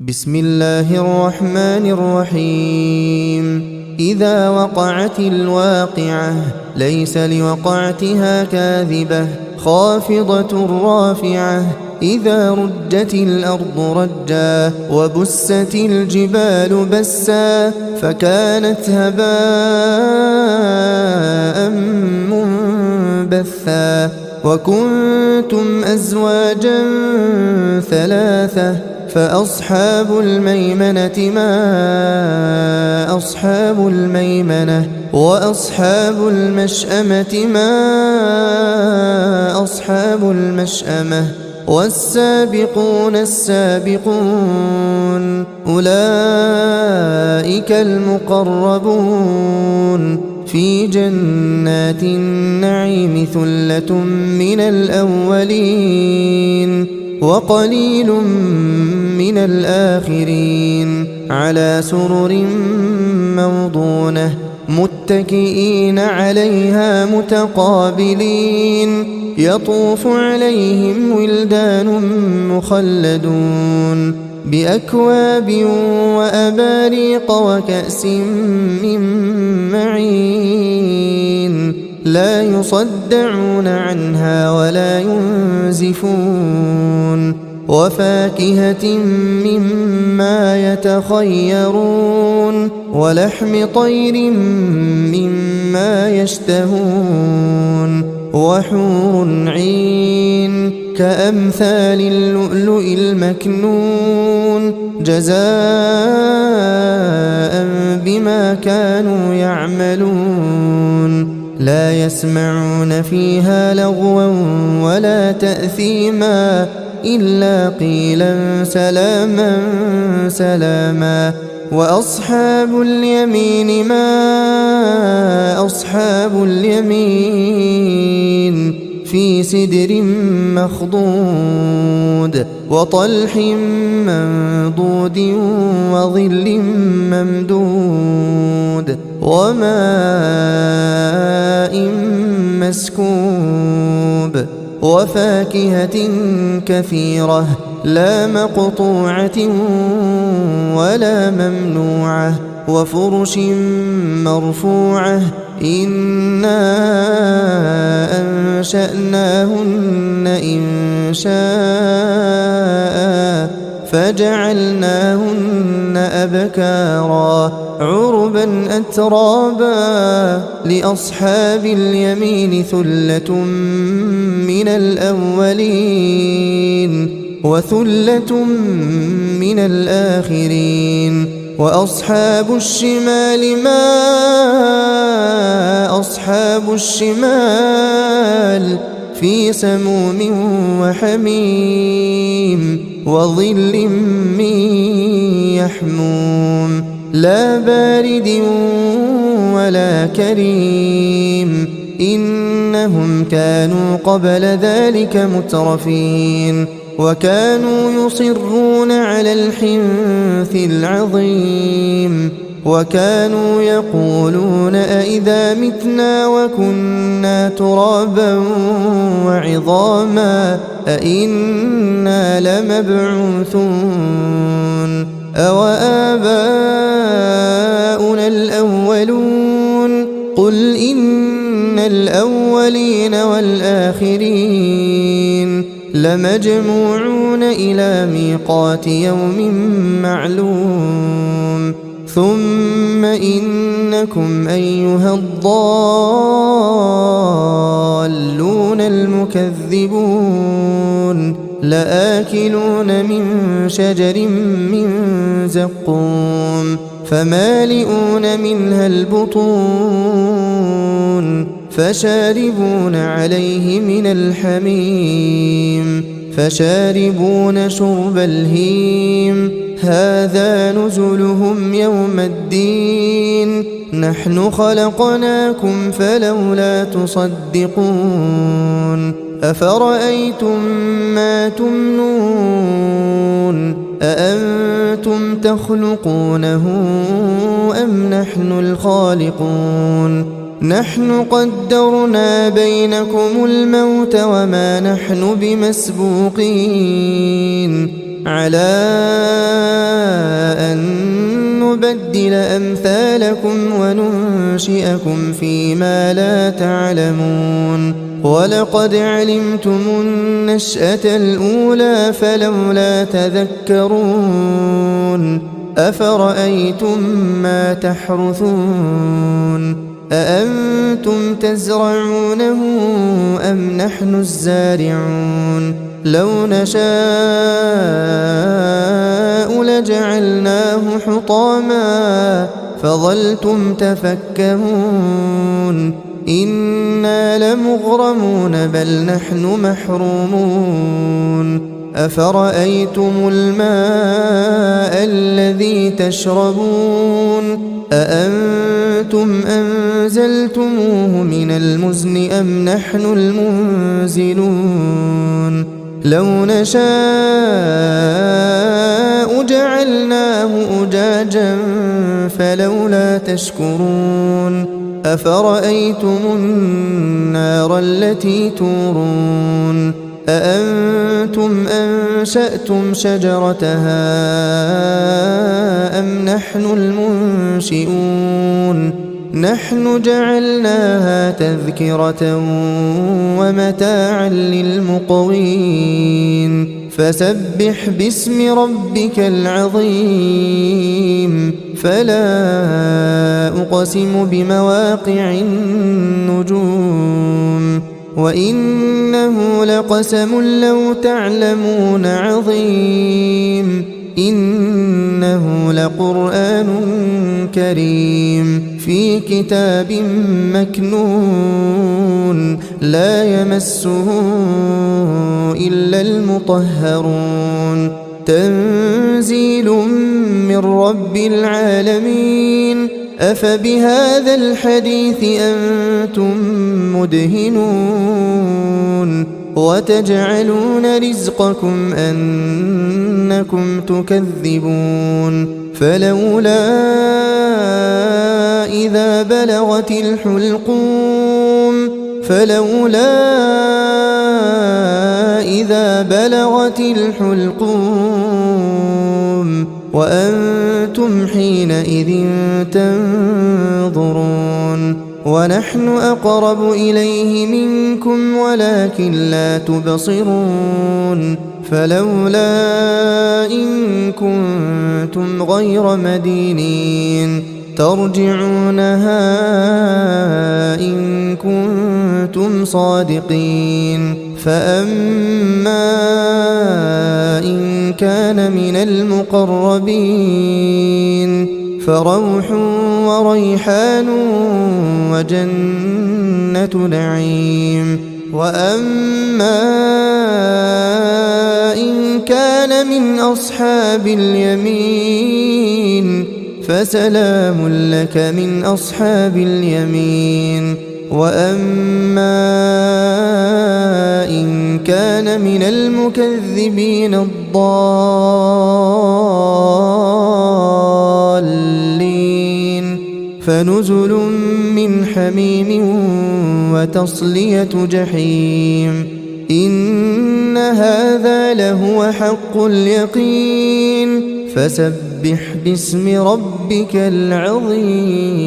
بسم الله الرحمن الرحيم. إذا وقعت الواقعة ليس لوقعتها كاذبة خافضة رافعة. إذا رجت الأرض رجا وبست الجبال بسا فكانت هباء منبثا. وكنتم أزواجا ثلاثة فأصحاب الميمنة ما أصحاب الميمنة وأصحاب المشأمة ما أصحاب المشأمة. والسابقون السابقون أولئك المقربون في جنات النعيم ثلة من الأولين وقليل من الآخرين. على سرر موضونة متكئين عليها متقابلين. يطوف عليهم ولدان مخلدون بأكواب وأباريق وكأس من معين لا يصدعون عنها ولا ينزفون. وفاكهة مما يتخيرون ولحم طير مما يشتهون. وحور عين كأمثال اللؤلؤ المكنون جزاء بما كانوا يعملون. لا يسمعون فيها لغوا ولا تأثيما إلا قيلا سلاما سلاما. وأصحاب اليمين ما أصحاب اليمين في سدر مخضود وطلح منضود وظل ممدود وماء مسكوب. وفاكهة كثيرة لا مقطوعة ولا ممنوعة. وفرش مرفوعة إنا أنشأناهن إنشاء فجعلناهن أبكارا عربا أترابا. لأصحاب اليمين ثلة من الأولين وثلة من الآخرين. وأصحاب الشمال ما أصحاب الشمال في سموم وحميم وظل من يحموم لا بارد ولا كريم. إنهم كانوا قبل ذلك مترفين وكانوا يصرون على الحنث العظيم. وكانوا يقولون أئذا متنا وكنا ترابا وعظاما أئنا لمبعوثون أو آباؤنا الأولون. قل إن الأولين والآخرين لمجموعون إلى ميقات يوم معلوم. ثم إنكم أيها الضالون المكذبون لآكلون من شجر من زقوم فمالئون منها البطون فشاربون عليه من الحميم فشاربون شرب الهيم. هذا نزلهم يوم الدين. نحن خلقناكم فلولا تصدقون. أفرأيتم ما تمنون أأنتم تخلقونه أم نحن الخالقون. نحن قدرنا بينكم الموت وما نحن بمسبوقين على نبدل أمثالكم وننشئكم فيما لا تعلمون ولقد علمتم النشأة الأولى فلولا تذكرون أفرأيتم ما تحرثون أأنتم تزرعونه أم نحن الزارعون لو نشاء لجعلناه حطاما فظلتم تفكهون إنا لمغرمون بل نحن محرومون أفرأيتم الماء الذي تشربون أأنتم أنزلتموه من المزن أم نحن المنزلون لو نشاء جعلناه أجاجا فلولا تشكرون أفرأيتم النار التي تورون أأنتم أنشأتم شجرتها أم نحن المنشئون نحن جعلناها تذكرة ومتاعا للمقوين فسبح باسم ربك العظيم فلا أقسم بمواقع النجوم وإنه لقسم لو تعلمون عظيم إنه لقرآن كريم في كتاب مكنون لا يمسه إلا المطهرون تنزيل من رب العالمين أفبهذا الحديث أنتم مدهنون وتجعلون رزقكم أنكم تكذبون فلولا إذا بلغت الحلقوم وأنتم حينئذ تنظرون ونحن أقرب إليه منكم ولكن لا تبصرون فلولا إن كنتم غير مدينين ترجعونها إن كنتم صادقين فأما إن كان من المقربين فروح وريحان وجنة نعيم وأما إن كان من أصحاب اليمين فسلام لك من أصحاب اليمين وأما إن كان من المكذبين الضالين فنزل من حميم وتصلية جحيم إن هذا لهو حق اليقين فسبح باسم ربك العظيم